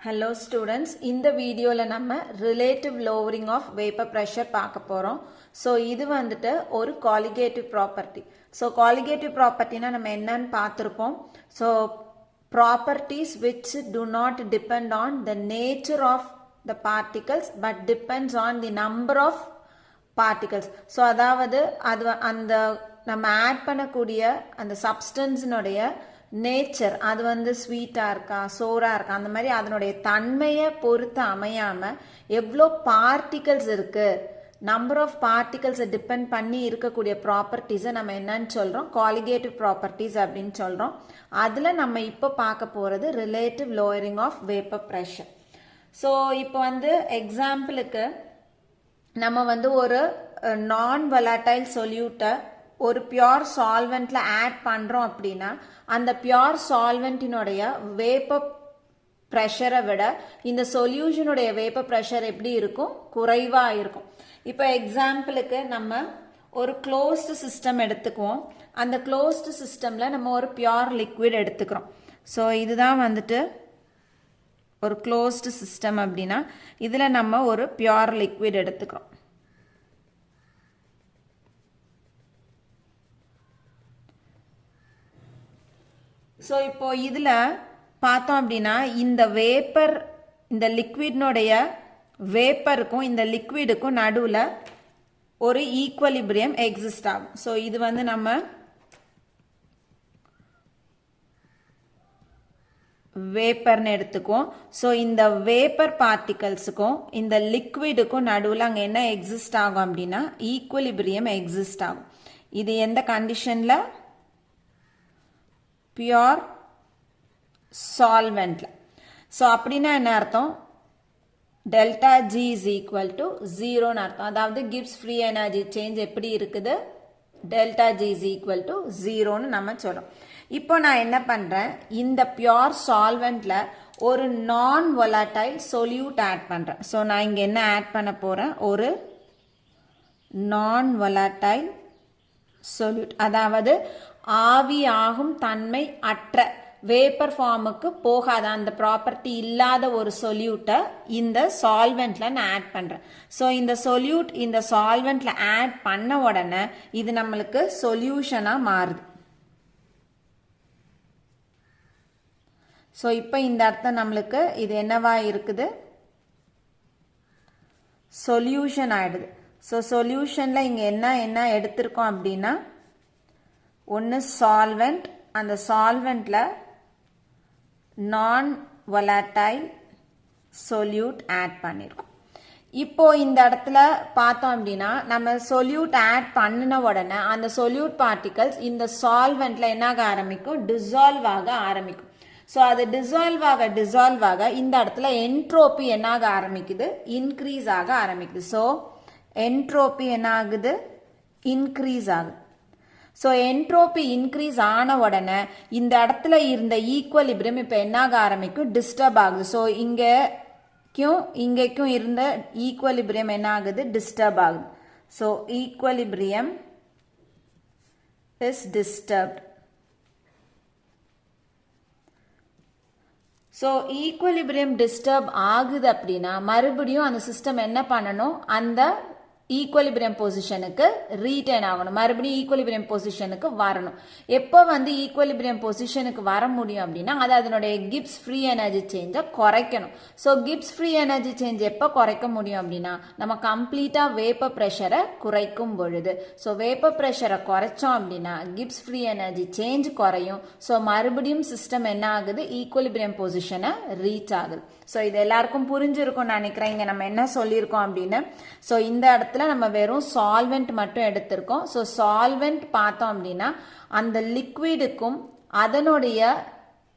Hello students, இந்த வீடியோல நம்ம relative lowering of vapor pressure பார்க்க போறோம். So இது வந்துட்டு ஒரு colligative property. So colligative propertyனா நம்ம என்னன்னு பார்த்திருப்போம். So properties which do not depend on the nature of the particles but depends on the number of particles. So அதாவது அது அந்த நம்ம ஆட் பண்ணக்கூடிய அந்த சப்ஸ்டன்ஸினுடைய நேச்சர் அது வந்து ஸ்வீட்டாக இருக்கா சோராக இருக்கா அந்த மாதிரி அதனுடைய தன்மையை பொறுத்து அமையாமல் எவ்வளோ பார்ட்டிகல்ஸ் இருக்குது நம்பர் ஆஃப் பார்ட்டிகல்ஸை டிபெண்ட் பண்ணி இருக்கக்கூடிய ப்ராப்பர்ட்டிஸை நம்ம என்னன்னு சொல்கிறோம் காலிகேட்டிவ் ப்ராப்பர்ட்டிஸ் அப்படின்னு சொல்கிறோம். அதில் நம்ம இப்போ பார்க்க போகிறது relative lowering of vapour pressure. So இப்போ வந்து எக்ஸாம்பிளுக்கு நம்ம வந்து ஒரு நான் வொலடைல் சொல்யூட்டை ஒரு பியோர் சால்வெண்ட்ல ஆட் பண்றோம் அப்படின்னா அந்த பியோர் சால்வெண்டினுடைய வேப்பர் ப்ரெஷரை விட இந்த சொல்யூஷனுடைய வேப்பர் ப்ரெஷர் எப்படி இருக்கும், குறைவா இருக்கும். இப்போ எக்ஸாம்பிளுக்கு நம்ம ஒரு க்ளோஸ்டு சிஸ்டம் எடுத்துக்குவோம். அந்த க்ளோஸ்டு சிஸ்டம்ல நம்ம ஒரு பியோர் லிக்விட் எடுத்துக்கிறோம். ஸோ இதுதான் வந்துட்டு ஒரு க்ளோஸ்டு சிஸ்டம் அப்படின்னா இதுல நம்ம ஒரு பியோர் லிக்விட் எடுத்துக்கிறோம். ஸோ இப்போ இதில் பார்த்தோம் அப்படின்னா இந்த வேப்பர் இந்த லிக்விட்னுடைய வேப்பருக்கும் இந்த லிக்விடுக்கும் நடுவில் ஒரு ஈக்குவலிபிரியம் எக்ஸிஸ்ட் ஆகும். ஸோ இது வந்து நம்ம வேப்பர்னு எடுத்துக்குவோம். ஸோ இந்த வேப்பர் பார்ட்டிகல்ஸுக்கும் இந்த லிக்விடுக்கும் நடுவில் அங்கே என்ன எக்ஸிஸ்ட் ஆகும் அப்படின்னா ஈக்குவலிபிரியம் எக்ஸிஸ்ட் ஆகும். இது எந்த கண்டிஷனில், பியோர் சால்வெண்ட்ல. ஸோ அப்படின்னா என்ன அர்த்தம், delta G is equal to ஜீரோன்னு அர்த்தம். அதாவது கிப்ஸ் ஃப்ரீ எனர்ஜி சேஞ்ச் எப்படி இருக்குது, delta G is equal to ஜீரோன்னு நம்ம சொல்றோம். இப்போ நான் என்ன பண்றேன், இந்த பியோர் சால்வெண்ட்ல ஒரு நான் வொலடைல் சொல்யூட் ஆட் பண்றேன். ஸோ நான் இங்க என்ன ஆட் பண்ண போறேன், ஒரு நான் வொலடைல் சொல்யூட், அதாவது ஆவி ஆகும் தன்மை அற்ற வேப்பர் ஃபார்முக்கு போகாத அந்த ப்ராப்பர்ட்டி இல்லாத ஒரு சொல்யூட்டை இந்த சால்வெண்ட்ல நான் ஆட் பண்றேன். ஸோ இந்த சொல்யூட் இந்த சால்வெண்ட்ல ஆட் பண்ண உடனே இது நம்மளுக்கு சொல்யூஷனா மாறுது. ஸோ இப்போ இந்த அர்த்தம் நம்மளுக்கு இது என்னவா இருக்குது, சொல்யூஷன் ஆயிடுது. ஸோ சொல்யூஷன்ல இங்க என்ன எடுத்திருக்கோம் அப்படின்னா ஒன்று சால்வெண்ட், அந்த சால்வெண்ட்ல நான் வொலடைல் சொல்யூட் ஆட் பண்ணியிருக்கோம். இப்போ இந்த இடத்துல பார்த்தோம் அப்படின்னா நம்ம சொல்யூட் ஆட் பண்ணின உடனே அந்த சொல்யூட் பார்ட்டிகல்ஸ் இந்த சால்வெண்ட்ல என்னாக ஆரம்பிக்கும், டிசால்வ் ஆக ஆரம்பிக்கும். ஸோ அது டிசால்வ் ஆக இந்த இடத்துல என்ட்ரோபி என்னாக ஆரம்பிக்குது, இன்க்ரீஸ் ஆக ஆரம்பிக்குது. ஸோ என்ட்ரோபி என்ன ஆகுது, இன்க்ரீஸ் ஆகுது. ஸோ என்ட்ரோபி இன்க்ரீஸ் ஆன உடனே இந்த இடத்துல இருந்த ஈக்குவலிபிரியம் இப்போ என்னாக ஆரம்பிக்கும், டிஸ்டர்ப் ஆகுது. ஸோ இங்கேக்கும் இருந்த ஈக்குவலிபிரியம் என்ன ஆகுது, டிஸ்டர்ப் ஆகுது. So equilibrium is disturbed. So equilibrium disturb ஆகுது அப்படின்னா மறுபடியும் அந்த சிஸ்டம் என்ன பண்ணணும், அந்த ஈக்குவலிபிரியம் பொசிஷனுக்கு ரீட்டைன் ஆகணும், மறுபடியும் ஈக்குவலிபிரியம் பொசிஷனுக்கு வரணும். எப்போ வந்து ஈக்குவலிபிரியம் பொசிஷனுக்கு வர முடியும் அப்படின்னா அது அதனுடைய கிப்ஸ் ஃப்ரீ எனர்ஜி சேஞ்சை குறைக்கணும். So Gibbs free energy change எப்போ குறைக்க முடியும் அப்படின்னா நம்ம கம்ப்ளீட்டா வேப்பர் ப்ரெஷரை குறைக்கும் பொழுது. ஸோ வேப்பர் ப்ரெஷரை குறைச்சோம் அப்படின்னா கிப்ஸ் ஃப்ரீ எனர்ஜி சேஞ்ச் குறையும். ஸோ மறுபடியும் சிஸ்டம் என்ன ஆகுது, ஈக்குவலிபிரியம் பொசிஷனை ரீச் ஆகுது. ஸோ இது எல்லாருக்கும் புரிஞ்சிருக்கும் நினைக்கிறேன் இங்க நம்ம என்ன சொல்லியிருக்கோம் அப்படின்னு. ஸோ இந்த இடத்துல நம்ம வெறும் சால்வெண்ட் மட்டும் எடுத்திருக்கோம். ஸோ சால்வெண்ட் பார்த்தோம் அப்படின்னா அந்த லிக்விடுக்கும் அதனுடைய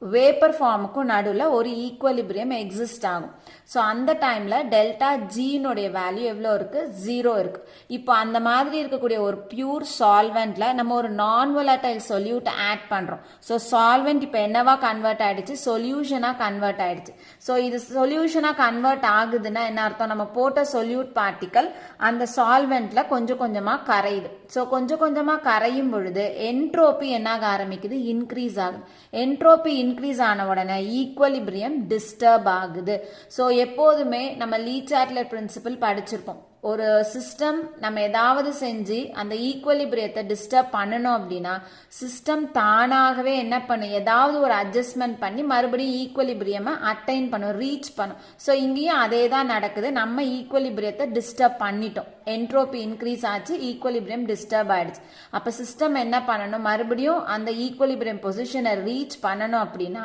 வேப்பர் ஃபார்முக்கும் நடுவில் ஒரு ஈக்குவலிபிரியம் எக்ஸிஸ்ட் ஆகும். ஸோ அந்த டைம்ல டெல்டா ஜினுடைய வேல்யூ எவ்வளோ இருக்கு, ஜீரோ இருக்கு. இப்போ அந்த மாதிரி இருக்கக்கூடிய ஒரு பியூர் சால்வெண்ட்ல நம்ம ஒரு நான் வொலடைல் சொல்யூட் ஆட் பண்றோம். ஸோ சால்வெண்ட் இப்போ என்னவா கன்வெர்ட் ஆயிடுச்சு, சொல்யூஷனா கன்வெர்ட் ஆயிடுச்சு. ஸோ இது சொல்யூஷனா கன்வெர்ட் ஆகுதுன்னா என்ன அர்த்தம், நம்ம போட்ட சொல்யூட் பார்ட்டிகல் அந்த சால்வெண்ட்ல கொஞ்சம் கொஞ்சமா கரையுது. ஸோ கொஞ்சம் கொஞ்சமா கரையும் பொழுது என்ட்ரோபி என்னாக ஆரம்பிக்குது, இன்க்ரீஸ் ஆகுது. என்ட்ரோபி இன்க்ரீஸ் ஆன உடனே ஈக்குவலிபிரியம் டிஸ்டர்ப் ஆகுது. ஸோ எப்போதுமே நம்ம லீ சாட்லர் பிரின்சிபல் படிச்சிருப்போம். ஒரு சிஸ்டம் நம்ம ஏதாவது செஞ்சு அந்த ஈக்குவலிபிரியத்தை டிஸ்டர்ப் பண்ணணும் அப்படின்னா சிஸ்டம் தானாகவே என்ன பண்ணும், ஏதாவது ஒரு அட்ஜஸ்ட்மெண்ட் பண்ணி மறுபடியும் ஈக்குவலிபிரியமை அட்டைன் பண்ணும், ரீச் பண்ணும். ஸோ இங்கேயும் அதே தான் நடக்குது. நம்ம ஈக்குவலிபிரியத்தை டிஸ்டர்ப் பண்ணிட்டோம், என்ட்ரோபி இன்க்ரீஸ் ஆச்சு, ஈக்குவலிபிரியம் டிஸ்டர்ப் ஆயிடுச்சு. அப்போ சிஸ்டம் என்ன பண்ணணும், மறுபடியும் அந்த ஈக்குவலிபிரியம் பொசிஷனை ரீச் பண்ணணும் அப்படின்னா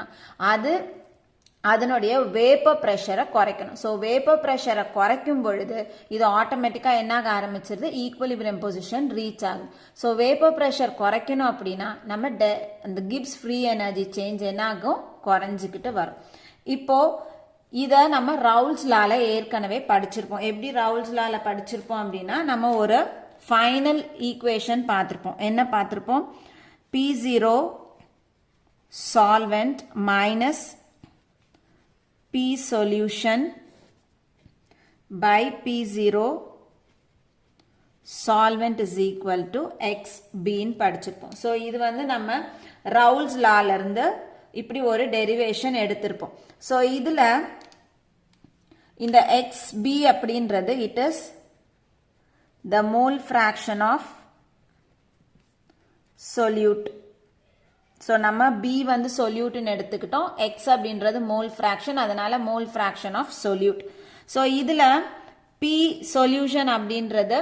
அதனுடைய வேப்பர் ப்ரெஷரை குறைக்கணும். ஸோ வேப்பர் ப்ரெஷரை குறைக்கும் பொழுது இது ஆட்டோமேட்டிக்காக என்ன ஆக ஆரம்பிச்சிருது, ஈக்குவலிபிரியம் பொசிஷன் ரீச் ஆகும். ஸோ வேப்பர் ப்ரெஷர் குறைக்கணும் அப்படின்னா நம்ம அந்த கிப்ஸ் ஃப்ரீ எனர்ஜி சேஞ்ச் என்ன ஆகும், குறைஞ்சிக்கிட்டு வரும். இப்போ இதை நம்ம ரவுல்ஸ் லால ஏற்கனவே படிச்சிருப்போம். எப்படி ரவுல்ஸ் லால படிச்சிருப்போம் அப்படின்னா நம்ம ஒரு ஃபைனல் ஈக்குவேஷன் பார்த்துருப்போம். என்ன பார்த்துருப்போம், P0 solvent minus P solution by P0 solvent is equal to XB ன்னு படிச்சிருப்போம். ஸோ இது வந்து நம்ம ரவுல்ஸ் லால இருந்து இப்படி ஒரு டெரிவேஷன் எடுத்திருப்போம். ஸோ இதுல இந்த XB அப்படின்றது it is the mole fraction of solute. So நம்ம B வந்து சொல்யூட்னு எடுத்துக்கிட்டோம், X அப்படின்றது மோல் ஃப்ராக்ஷன், அதனால mole fraction of solute. So இதில் P சொல்யூஷன் அப்படின்றது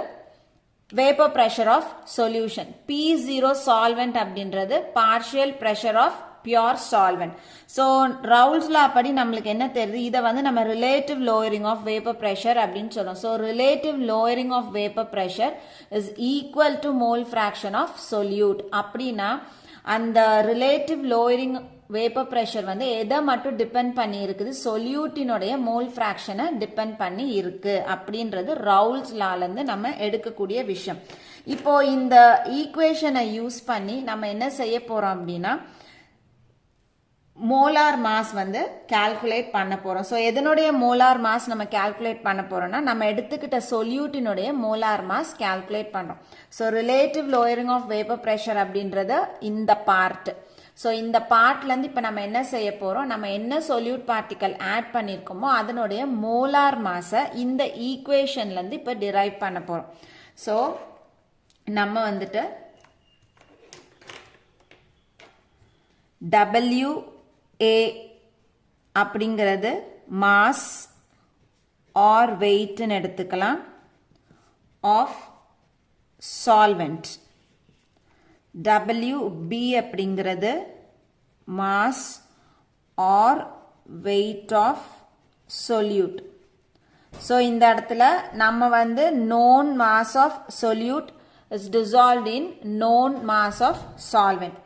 vapour pressure of solution, P0 solvent அப்படின்றது partial pressure of pure solvent. So Raoult's law படி நம்மளுக்கு என்ன தெரியுது, இதை வந்து நம்ம relative lowering of vapour pressure அப்படின்னு சொல்லுவோம். So relative lowering of vapour pressure is equal to mole fraction of solute. அப்படின்னா அந்த ரிலேட்டிவ் லோயரிங் வேப்பர் ப்ரெஷர் வந்து எதை மட்டும் டிபெண்ட் பண்ணி இருக்குது, சொல்யூட்டினுடைய மோல் ஃப்ராக்ஷனை டிபெண்ட் பண்ணி இருக்கு அப்படின்றது ரவுல்ஸ் லாலேருந்து நம்ம எடுக்கக்கூடிய விஷயம். இப்போ இந்த ஈக்குவேஷனை யூஸ் பண்ணி நம்ம என்ன செய்ய போறோம் அப்படின்னா மோலார் மாஸ் வந்து கால்குலேட் பண்ண போறோம். ஸோ எதனுடைய மோலார் மாஸ் நம்ம கால்குலேட் பண்ண போறோம்னா நம்ம எடுத்துக்கிட்ட சொல்யூட்டினுடைய மோலார் மாஸ் கால்குலேட் பண்றோம். So relative lowering of vapour pressure அப்படின்றது இந்த பார்ட். ஸோ இந்த பார்ட்லேருந்து இப்போ நம்ம என்ன செய்ய போறோம், நம்ம என்ன சொல்யூட் பார்ட்டிக்கல் ஆட் பண்ணியிருக்கோமோ அதனுடைய மோலார் மாஸை இந்த ஈக்குவேஷன்லேருந்து இப்போ டிரைவ் பண்ண போறோம். ஸோ நம்ம வந்துட்டு WA அப்படிங்கிறது மாஸ் ஆர் வெயிட்னு எடுத்துக்கலாம் ஆஃப் சால்வெண்ட். WB அப்படிங்கிறது mass or weight of solute. So இந்த இடத்துல நம்ம வந்து known mass of solute is dissolved in known mass of solvent.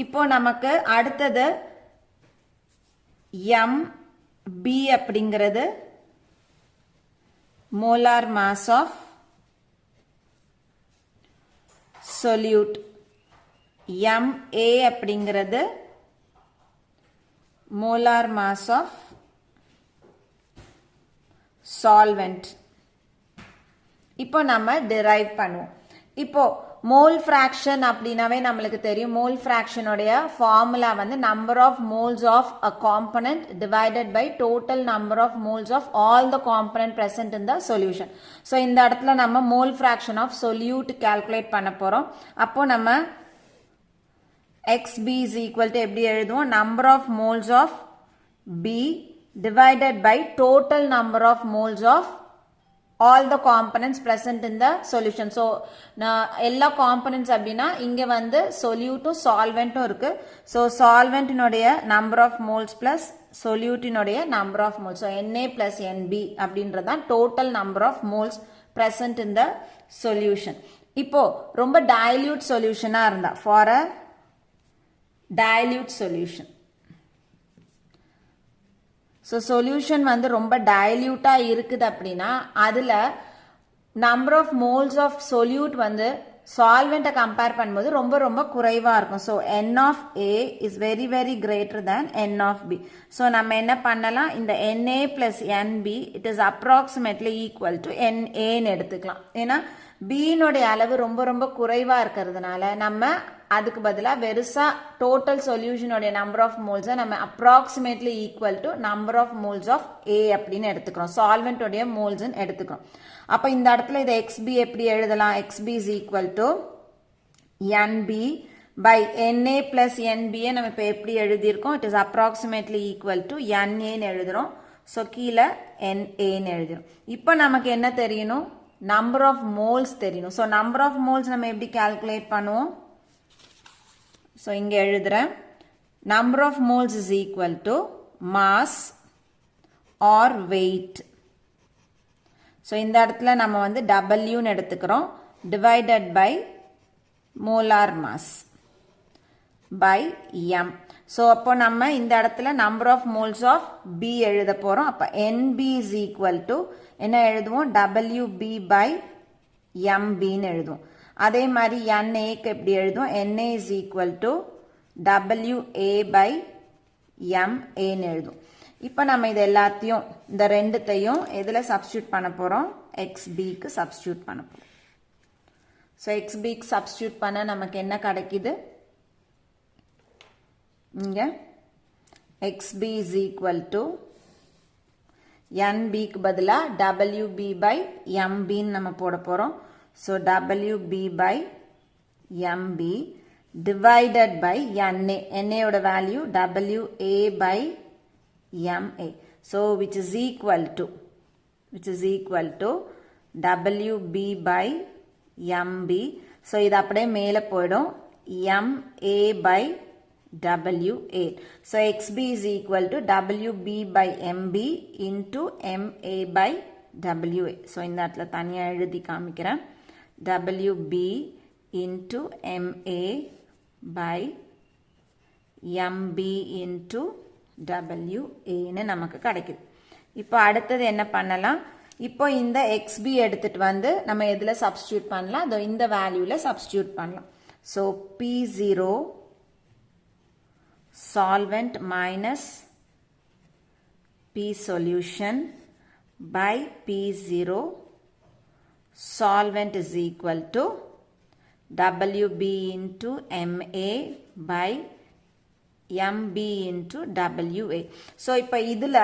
இப்போ நமக்கு அடுத்தது MB அப்படிங்கிறது molar mass of solute, MA அப்படிங்கிறது மோலார் மாஸ் ஆஃப் சால்வெண்ட். இப்போ நம்ம டிரைவ் பண்ணுவோம். இப்போ மோல் ஃப்ராக்ஷன் அப்படின்னாவே நம்மளுக்கு தெரியும், மோல் ஃப்ராக்ஷனுடைய ஃபார்முலா வந்து number of moles of a component divided by total number of moles of all the component present in the solution. So இந்த இடத்துல நம்ம mole fraction of solute calculate பண்ண போறோம். அப்போ நம்ம XB is equal to எப்படி எழுதுவோம், number of moles of B divided by total number of moles of all the components present in the solution. So எல்லா components அப்படின்னா இங்க வந்து solute solvent இருக்கு. So solvent இனுடைய number of moles plus solute இனுடைய number of moles. So Na plus Nb அப்படின்றதான் total number of moles present in the solution. இப்போ ரொம்ப dilute solution இருந்தா for a dilute solution. So solution வந்து ரொம்ப டைல்யூட்டாக இருக்குது அப்படின்னா அதில் number of moles of solute வந்து சால்வெண்ட்டை கம்பேர் பண்ணும்போது ரொம்ப ரொம்ப குறைவாக இருக்கும். So N of A is very very greater than N of B. So நம்ம என்ன பண்ணலாம், இந்த Na plus Nb it is approximately equal to NAன்னு எடுத்துக்கலாம். ஏன்னா Bனுடைய அளவு ரொம்ப ரொம்ப குறைவாக இருக்கிறதுனால நம்ம அதுக்கு பதிலா வெறுசா டோட்டல் சொல்யூஷனோட நம்பர் ஆஃப் மோல்ஸ் நம்ம approximately equal to number of moles of A அப்படின்னு எடுத்துக்கிறோம். சால்வெண்டோடைய மோல்ஸ்ன்னு எடுத்துக்கிறோம். அப்ப இந்த இடத்துல இதை XB எப்படி எழுதலாம்? XB is equal to NB by NA plus NB நம்ம இப்ப எப்படி எழுதியிருக்கோம்? It is approximately equal to NA ன்னு எழுதுறோம். So கீழே NA ன்னு எழுதுறோம். இப்ப நமக்கு என்ன தெரியணும்? number of moles தெரியணும். So number of moles நம்ம எப்படி calculate பண்ணுவோம்? So இங்க எழுதுறேன். number of moles is equal to mass or weight. So இந்த இடத்துல நம்ம வந்து W ன்னு எடுத்துக்கிறோம். divided by molar mass by M. So அப்போ நம்ம இந்த இடத்துல number of moles of B எழுத போறோம். அப்ப NB is equal to என்ன எழுதுவோம்? WB by MB ன்னு எழுதுவோம். அதே மாதிரி NA க்கு எப்படி எழுதுவோம்? NA is equal to WA by MA ன்னு எழுதுவோம். இப்ப நம்ம இது எல்லாத்தையும் இந்த ரெண்டுத்தையும் எதுல சப்ஸ்டிட்யூட் பண்ண போறோம்? XB க்கு சப்ஸ்டிட்யூட் பண்ண போறோம். So XB க்கு சப்ஸ்டிட்யூட் பண்ண நமக்கு என்ன கிடைக்குது? இங்க XB is equal to NB க்கு பதிலா WB by MB நம்ம போட போறோம். So WB by MB divided by NA. NA ஓட value WA by MA. So which is equal to WB by MB. So இது அப்படியே மேல போய்டும். MA by WA. So XB is equal to WB by MB into MA by WA. So இந்த இடத்துல தனியா எழுதி காமிக்கிறேன். WB into MA by MB into WA ன்னு நமக்கு கிடைக்குது. இப்போ அடுத்தது என்ன பண்ணலாம்? இப்போ இந்த XB எடுத்துட்டு வந்து நம்ம எதுல சப்ஸ்டிட்யூட் பண்ணலாம்? அதோ இந்த வேல்யூல சப்ஸ்டிட்யூட் பண்ணலாம். So P0 solvent minus P solution by P0 solvent is equal to WB into MA by MB into WA. So இப்ப இதுல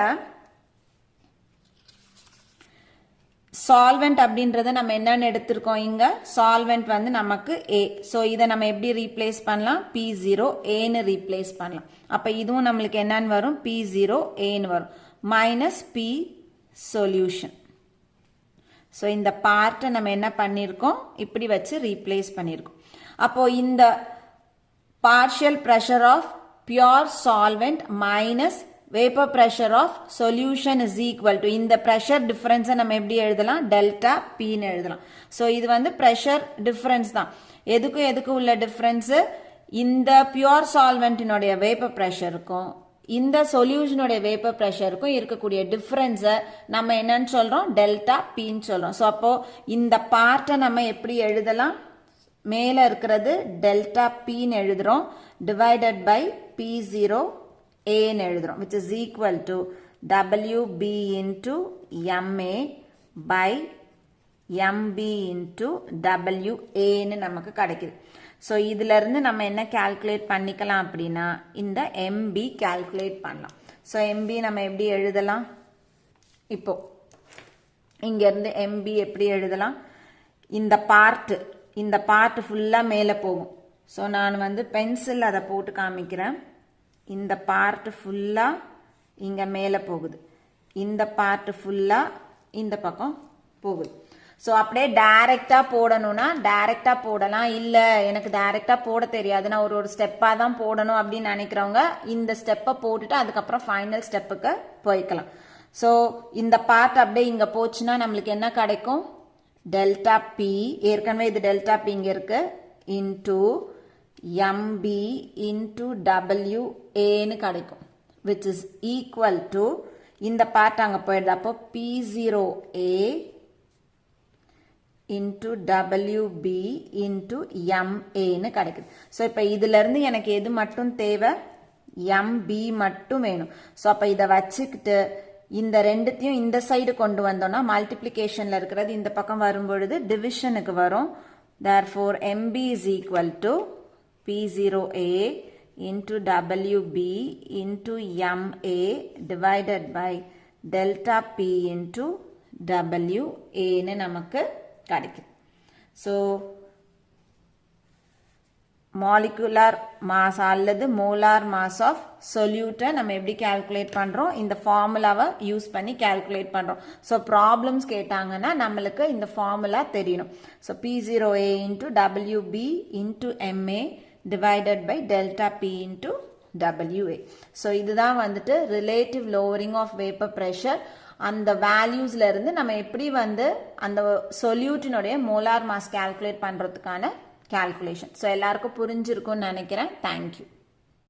solvent அப்படின்றத நம்ம என்னன்னு எடுத்திருக்கோம்? இங்க solvent வந்து நமக்கு A. So இதை நம்ம எப்படி replace பண்ணலாம்? P0 A ன்னு replace பண்ணலாம். அப்ப இதுவும் நம்மளுக்கு என்னன்னு வரும்? P0 A ன்னு வரும். minus P solution. So இந்த பார்ட்டை நம்ம என்ன பண்ணிருக்கோம்? இப்படி வச்சு replace பண்ணிருக்கோம். அப்போ இந்த partial pressure of pure solvent minus vapor pressure of solution is equal to இந்த pressure difference நம்ம எப்படி எழுதலாம்? delta P ன்னு எழுதலாம். So இது வந்து pressure difference தான். எதுக்கு உள்ள difference? இந்த pure solvent னுடைய vapor pressure இருக்கும், இந்த solution உடைய vapor pressure இருக்கும் இருக்கக்கூடிய difference நம்ம என்னன்னு சொல்றோம்? delta P ன்னு சொல்றோம். So அப்போ இந்த பார்ட்டை நம்ம எப்படி எழுதலாம்? மேல இருக்கிறது delta P ன்னு எழுதுறோம், divided by P0 A ன்னு எழுதுறோம், which is equal to WB into MA by MB into WA ன்னு நமக்கு கிடைக்குது. So இதுல இருந்து நம்ம என்ன calculate பண்ணிக்கலாம் அப்படின்னா இந்த MB calculate பண்ணலாம். So MB நம்ம எப்படி எழுதலாம்? இப்போ இங்க இருந்து MB எப்படி எழுதலாம்? இந்த பார்ட் ஃபுல்லா மேல போகும். So நான் வந்து பென்சில் அதை போட்டு காமிக்கிறேன். இந்த பார்ட் ஃபுல்லா இங்க மேல போகுது, இந்த பார்ட் ஃபுல்லா இந்த பக்கம் போகுது. சோ அப்படியே டைரக்டா போடணும்னா டைரக்டா போடலாம், இல்ல எனக்கு டைரக்டா போட தெரியாது, நான் ஒரு ஸ்டெப்பா தான் போடணும் அப்படின்னு நினைக்கிறவங்க இந்த ஸ்டெப்பை போட்டுட்டு அதுக்கப்புறம் ஃபைனல் ஸ்டெப்புக்கு போய்க்கலாம். சோ இந்த பார்ட் அப்படியே இங்க போச்சுன்னா நம்மளுக்கு என்ன கிடைக்கும்? டெல்டா பி, ஏற்கனவே இது டெல்டா பி இங்க இருக்கு, இன்டூ MB into WA ன்னு கிடைக்கும், which is equal to இந்த பார்ட் அங்க போயிடுது. அப்போ P0A into WB into MA ன்னு கிடைக்குது. ஸோ இப்போ இதுல இருந்து எனக்கு எது மட்டும் தேவை? MB மட்டும் வேணும். ஸோ அப்போ இதை வச்சுக்கிட்டு இந்த ரெண்டுத்தையும் இந்த சைடு கொண்டு வந்தோம்னா மல்டிப்ளிகேஷன்ல இருக்கிறது இந்த பக்கம் வரும்பொழுது டிவிஷனுக்கு வரும். therefore MB is equal to P0A into WB into MA divided by delta P into WA னு நமக்கு கிடைக்கும். So மாலிகுலார் மாஸ் அல்லது மோலார் மாஸ் ஆஃப் சொல்யூட்டை நம்ம எப்படி கால்குலேட் பண்ணுறோம், இந்த ஃபார்முலாவை யூஸ் பண்ணி கால்குலேட் பண்ணுறோம். ஸோ ப்ராப்ளம்ஸ் கேட்டாங்கன்னா நம்மளுக்கு இந்த ஃபார்முலா தெரியணும். So P0A into WB into MA divided by delta P into WA. So இதுதான் வந்துட்டு relative lowering of vapour pressure. அந்த வேல்யூஸ்ல இருந்து நம்ம எப்படி வந்து அந்த சொல்யூட்டினுடைய மோலார் மாஸ் கால்குலேட் பண்ணுறதுக்கான calculation. So எல்லாருக்கும் புரிஞ்சிருக்கும்னு நினைக்கிறேன். Thank you.